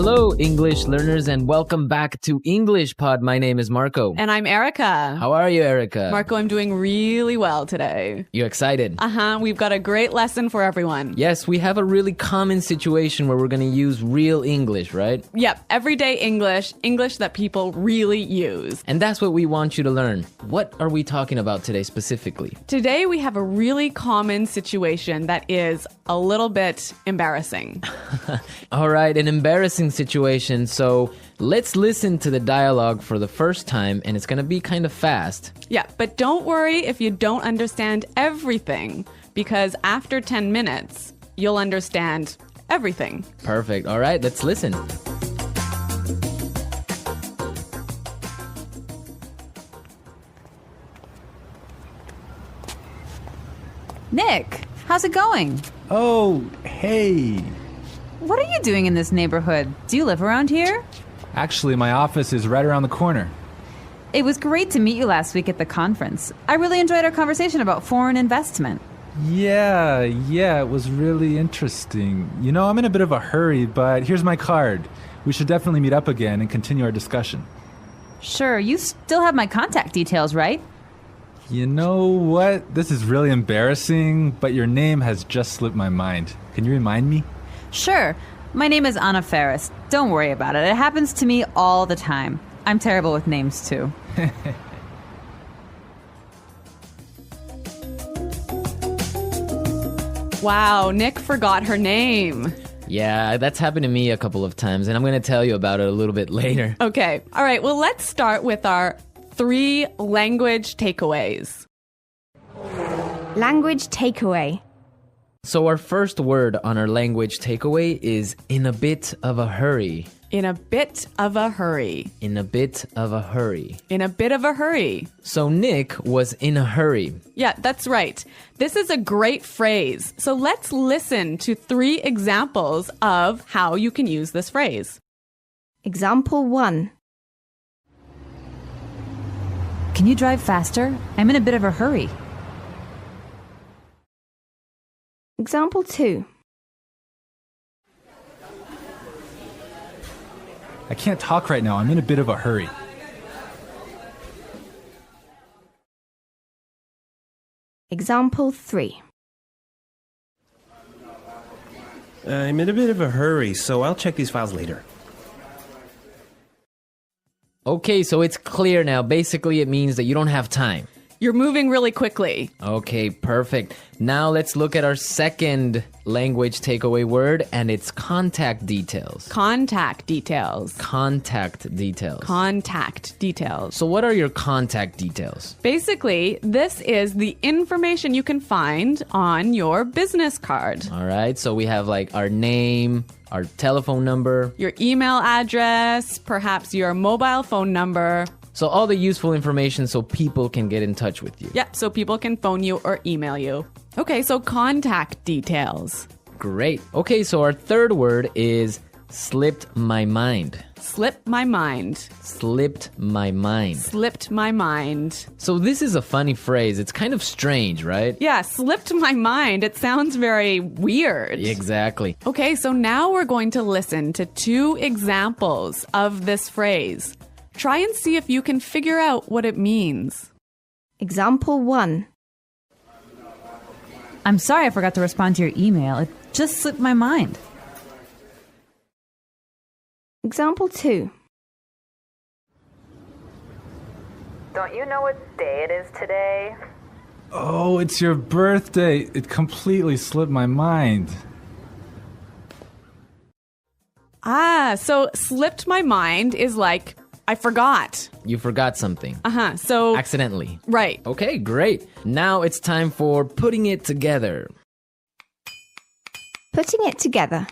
Hello, English learners, and welcome back to English Pod. My name is Marco. And I'm Erica. How are you, Erica? Marco, I'm doing really well today. You excited? We've got a great lesson for everyone. Yes, we have a really common situation where we're going to use real English, right? Yep, everyday English, English that people really use. And that's what we want you to learn. What are we talking about today specifically? Today we have a really common situation that is a little bit embarrassing. All right, an embarrassing situation. So let's listen to the dialogue for the first time, and it's going to be kind of fast. Yeah, but don't worry if you don't understand everything, because after 10 minutes, you'll understand everything. Perfect. All right, let's listen. Nick, how's it going? Oh, hey. What are you doing in this neighborhood? Do you live around here? Actually, my office is right around the corner. It was great to meet you last week at the conference. I really enjoyed our conversation about foreign investment. Yeah, it was really interesting. You know, I'm in a bit of a hurry, but here's my card. We should definitely meet up again and continue our discussion. Sure, you still have my contact details, right? You know what? This is really embarrassing, but your name has just slipped my mind. Can you remind me? Sure. My name is Anna Ferris. Don't worry about it. It happens to me all the time. I'm terrible with names, too. Wow, Nick forgot her name. Yeah, that's happened to me a couple of times, and I'm going to tell you about it a little bit later. Okay, all right, well, let's start with our 3 language takeaways. Language takeaway. So our first word on our language takeaway is in a bit of a hurry. In a bit of a hurry. In a bit of a hurry. In a bit of a hurry. So Nick was in a hurry. Yeah, that's right. This is a great phrase. So let's listen to 3 examples of how you can use this phrase. Example 1. Can you drive faster? I'm in a bit of a hurry. Example 2. I can't talk right now. I'm in a bit of a hurry. Example 3. I'm in a bit of a hurry, so I'll check these files later. Okay, so it's clear now. Basically, it means that you don't have time. You're moving really quickly. Okay, perfect. Now let's look at our second language takeaway word, and it's contact details. Contact details. Contact details. Contact details. So what are your contact details? Basically, this is the information you can find on your business card. All right, so we have like our name, our telephone number, Your email address, perhaps your mobile phone number. so all the useful information so people can get in touch with you. Yeah, so people can phone you or email you. Okay, so contact details. Great. Okay, so our third word is slipped my mind. Slipped my mind. Slipped my mind. Slipped my mind. So this is a funny phrase. It's kind of strange, right? Yeah, slipped my mind. It sounds very weird. Exactly. Okay, so now we're going to listen to 2 examples of this phrase. Try and see if you can figure out what it means. Example 1. I'm sorry I forgot to respond to your email. It just slipped my mind. Example 2. Don't you know what day it is today? Oh, it's your birthday. It completely slipped my mind. So slipped my mind is like, I forgot. You forgot something. So, Accidentally. right. Okay, great. Now it's time for putting it together. Putting it together.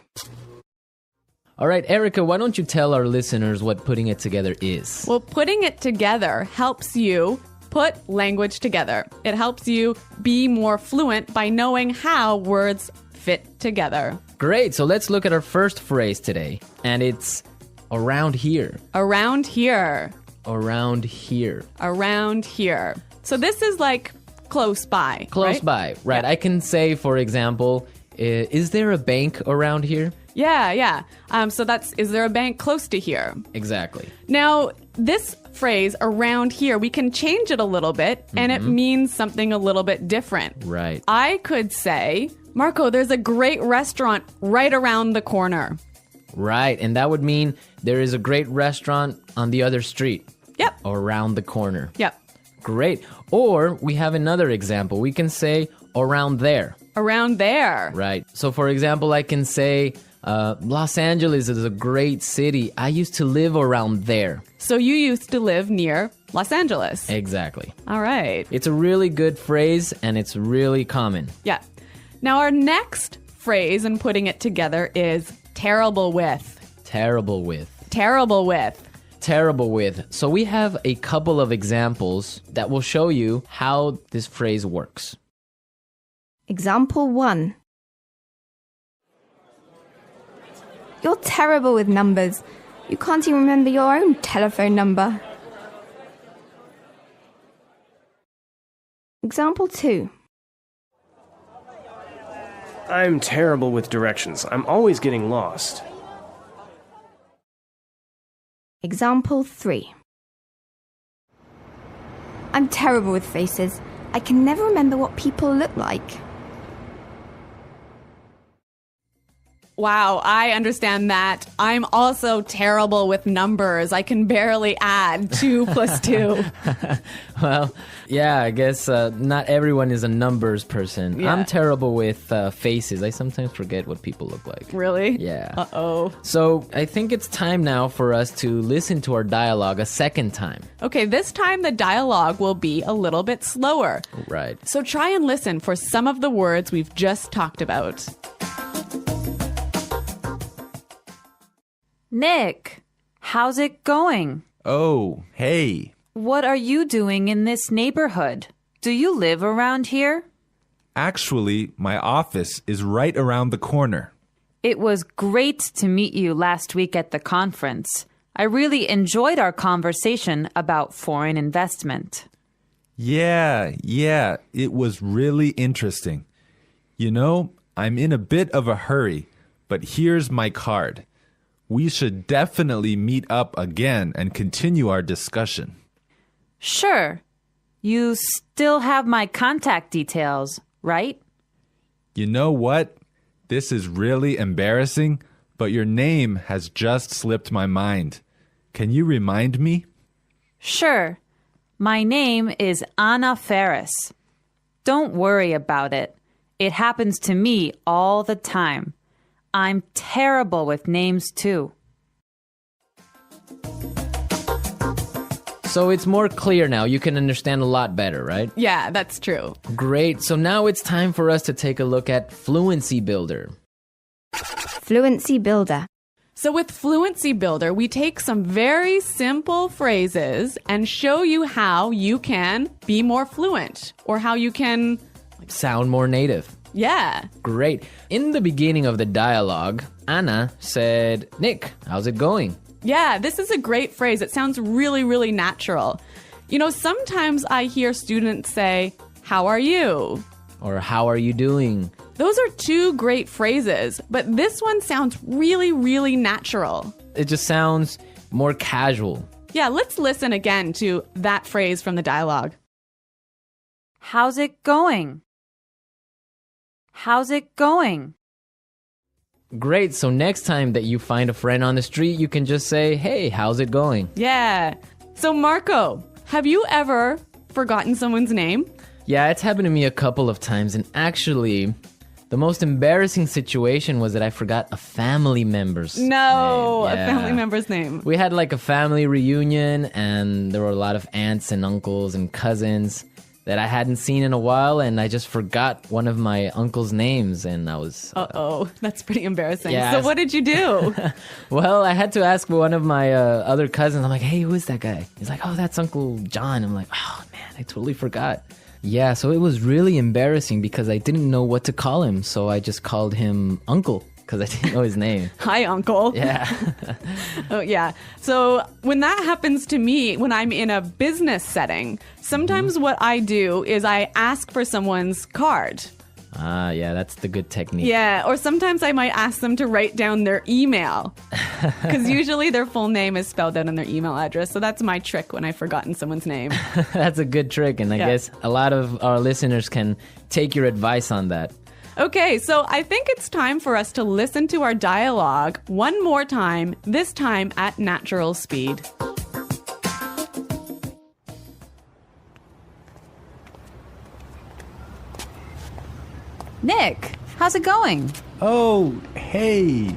All right, Erica, why don't you tell our listeners what putting it together is? Well, putting it together helps you put language together. It helps you be more fluent by knowing how words fit together. Great, so let's look at our first phrase today, and it's around here. Around here. Around here. Around here. So this is like close by. Close right? by, right? Yeah. I can say, for example, Is there a bank around here? Yeah. So that's, is there a bank close to here? Exactly. Now, this phrase around here, we can change it a little bit and it means something a little bit different. Right. I could say, Marco, there's a great restaurant right around the corner. Right. And that would mean there is a great restaurant on the other street. Yep. Or around the corner. Yep. Great. Or we have another example. We can say around there. Around there. Right. So, for example, I can say Los Angeles is a great city. I used to live around there. So you used to live near Los Angeles. Exactly. All right. It's a really good phrase and it's really common. Yeah. Now, our next phrase and putting it together is terrible with. Terrible with. Terrible with. Terrible with. So we have a couple of examples that will show you how this phrase works. Example 1. You're terrible with numbers. You can't even remember your own telephone number. Example 2. I'm terrible with directions. I'm always getting lost. Example 3. I'm terrible with faces. I can never remember what people look like. Wow, I understand that. I'm also terrible with numbers. I can barely add 2 plus 2. Well, yeah, I guess not everyone is a numbers person. Yeah. I'm terrible with faces. I sometimes forget what people look like. Really? Yeah. Uh-oh. So I think it's time now for us to listen to our dialogue a second time. Okay, this time the dialogue will be a little bit slower. Right. So try and listen for some of the words we've just talked about. Nick, how's it going? Oh, hey. What are you doing in this neighborhood? Do you live around here? Actually, my office is right around the corner. It was great to meet you last week at the conference. I really enjoyed our conversation about foreign investment. Yeah, it was really interesting. You know, I'm in a bit of a hurry, but here's my card. We should definitely meet up again and continue our discussion. Sure. You still have my contact details, right? You know what? This is really embarrassing, but your name has just slipped my mind. Can you remind me? Sure. My name is Anna Ferris. Don't worry about it. It happens to me all the time. I'm terrible with names, too. So it's more clear now. You can understand a lot better, right? Yeah, that's true. Great. So now it's time for us to take a look at Fluency Builder. Fluency Builder. So with Fluency Builder, we take some very simple phrases and show you how you can be more fluent or how you can, Sound more native. yeah. Great. In the beginning of the dialogue, Anna said, Nick, how's it going? Yeah, this is a great phrase. It sounds really, really natural. You know, sometimes I hear students say, how are you? Or how are you doing? Those are 2 great phrases, but this one sounds really, really natural. It just sounds more casual. Yeah, let's listen again to that phrase from the dialogue. How's it going? How's it going? Great. So next time that you find a friend on the street, you can just say, hey, how's it going? Yeah. So Marco, have you ever forgotten someone's name? Yeah, it's happened to me a couple of times. And actually, the most embarrassing situation was that I forgot a family member's name. No, a Yeah. family member's name. We had like a family reunion and there were a lot of aunts and uncles and cousins that I hadn't seen in a while, and I just forgot one of my uncle's names, and I was... Uh-oh, that's pretty embarrassing. Yeah, So what did you do? Well, I had to ask one of my other cousins. I'm like, hey, who is that guy? He's like, oh, that's Uncle John. I'm like, oh, man, I totally forgot. Yeah, so it was really embarrassing because I didn't know what to call him, so I just called him Uncle because I didn't know his name. Hi, Uncle. Yeah. Oh, yeah. So when that happens to me, when I'm in a business setting, sometimes what I do is I ask for someone's card. Ah, yeah, that's the good technique. Yeah, or sometimes I might ask them to write down their email. Because usually their full name is spelled out on their email address. So that's my trick when I've forgotten someone's name. That's a good trick, and I guess a lot of our listeners can take your advice on that. Okay, so I think it's time for us to listen to our dialogue one more time, this time at natural speed. Nick, how's it going? Oh, hey.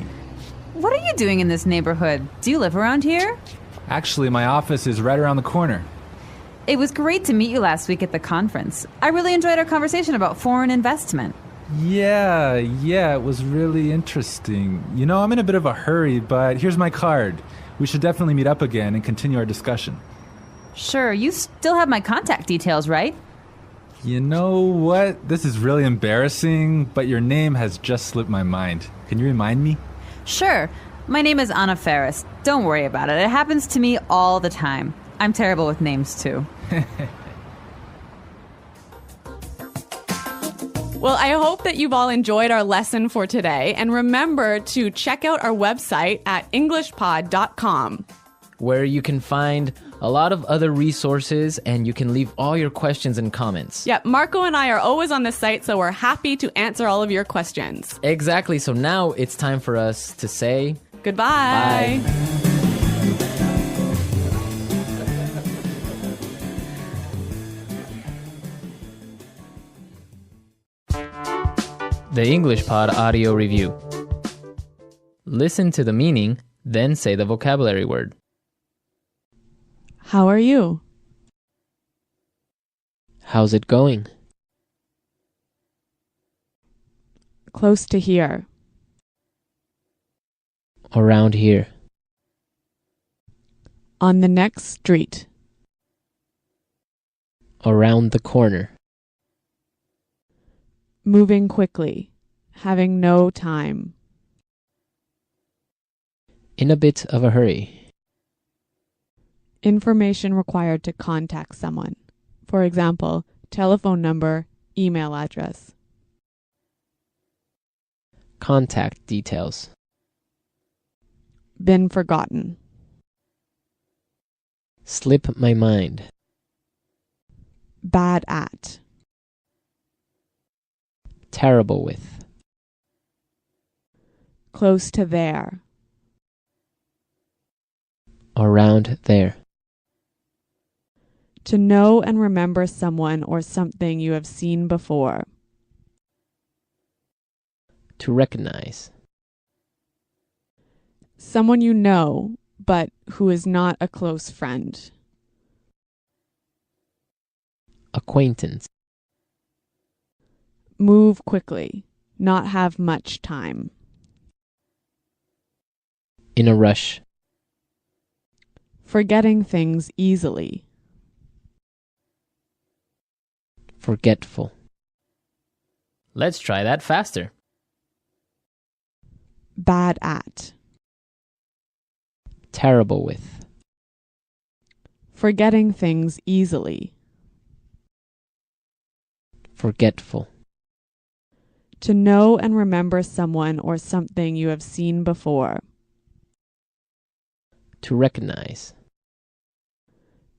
What are you doing in this neighborhood? Do you live around here? Actually, my office is right around the corner. It was great to meet you last week at the conference. I really enjoyed our conversation about foreign investment. Yeah, it was really interesting. You know, I'm in a bit of a hurry, but here's my card. We should definitely meet up again and continue our discussion. Sure, you still have my contact details, right? You know what? This is really embarrassing, but your name has just slipped my mind. Can you remind me? Sure. My name is Anna Ferris. Don't worry about it. It happens to me all the time. I'm terrible with names, too. Well, I hope that you've all enjoyed our lesson for today. And remember to check out our website at englishpod.com, where you can find a lot of other resources and you can leave all your questions and comments. Yeah, Marco and I are always on the site, so we're happy to answer all of your questions. Exactly. So now it's time for us to say goodbye. Bye. The English Pod Audio Review. Listen to the meaning, then say the vocabulary word. How are you? How's it going? Close to here. Around here. On the next street. Around the corner. Moving quickly. Having no time. In a bit of a hurry. Information required to contact someone. For example, telephone number, email address. Contact details. Been forgotten. Slip my mind. Bad at. Terrible with. Close to there. Around there. To know and remember someone or something you have seen before. To recognize. Someone you know, but who is not a close friend. Acquaintance. Move quickly. Not have much time. In a rush. Forgetting things easily. Forgetful. Let's try that faster. Bad at. Terrible with. Forgetting things easily. Forgetful. To know and remember someone or something you have seen before. To recognize.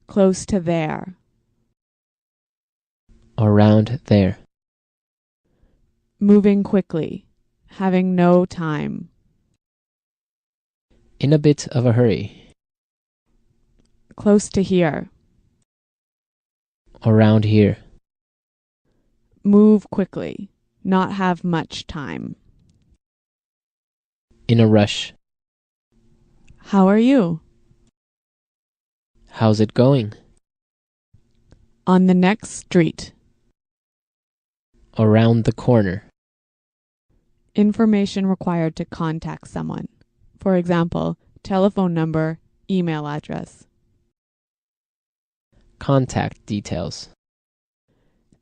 Close to there. Around there. Moving quickly. Having no time. In a bit of a hurry. Close to here. Around here. Move quickly. Not have much time. In a rush. How are you? How's it going? On the next street. Around the corner. Information required to contact someone. For example, telephone number, email address. Contact details.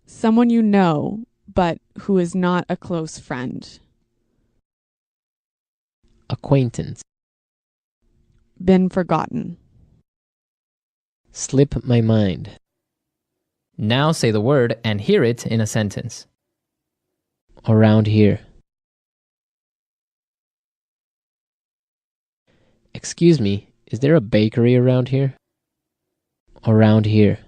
Someone you know, but who is not a close friend. Acquaintance. Been forgotten. Slip my mind. Now say the word and hear it in a sentence. Around here. Excuse me, is there a bakery around here? Around here.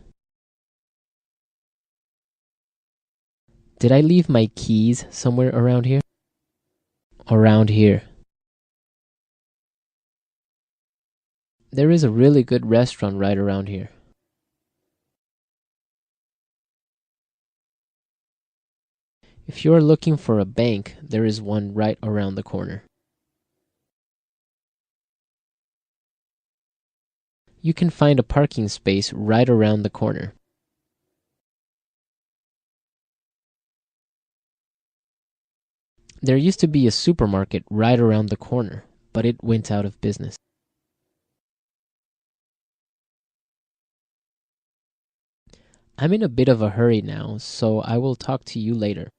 Did I leave my keys somewhere around here? Around here. There is a really good restaurant right around here. If you are looking for a bank, there is one right around the corner. You can find a parking space right around the corner. There used to be a supermarket right around the corner, but it went out of business. I'm in a bit of a hurry now, so I will talk to you later.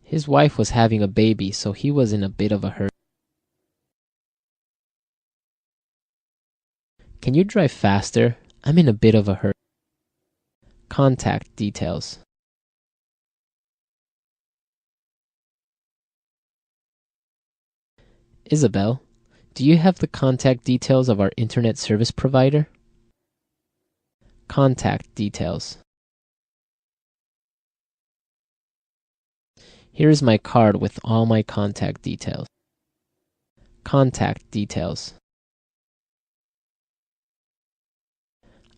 His wife was having a baby, so he was in a bit of a hurry. Can you drive faster? I'm in a bit of a hurry. Contact details. Isabel, do you have the contact details of our internet service provider? Contact details. Here is my card with all my contact details. Contact details.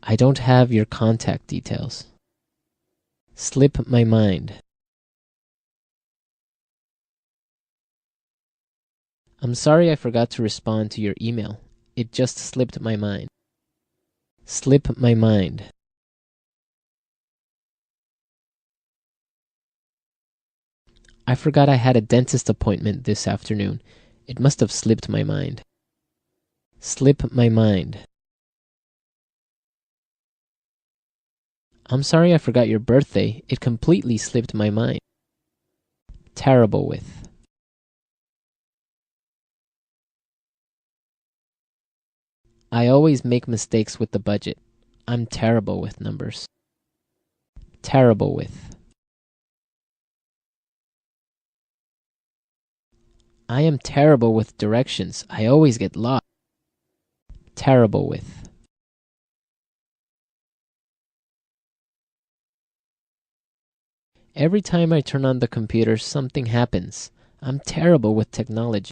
I don't have your contact details. Slip my mind. I'm sorry I forgot to respond to your email. It just slipped my mind. Slip my mind. I forgot I had a dentist appointment this afternoon. It must have slipped my mind. Slip my mind. I'm sorry I forgot your birthday. It completely slipped my mind. Terrible with. I always make mistakes with the budget. I'm terrible with numbers. Terrible with. I am terrible with directions. I always get lost. Terrible with. Every time I turn on the computer, something happens. I'm terrible with technology.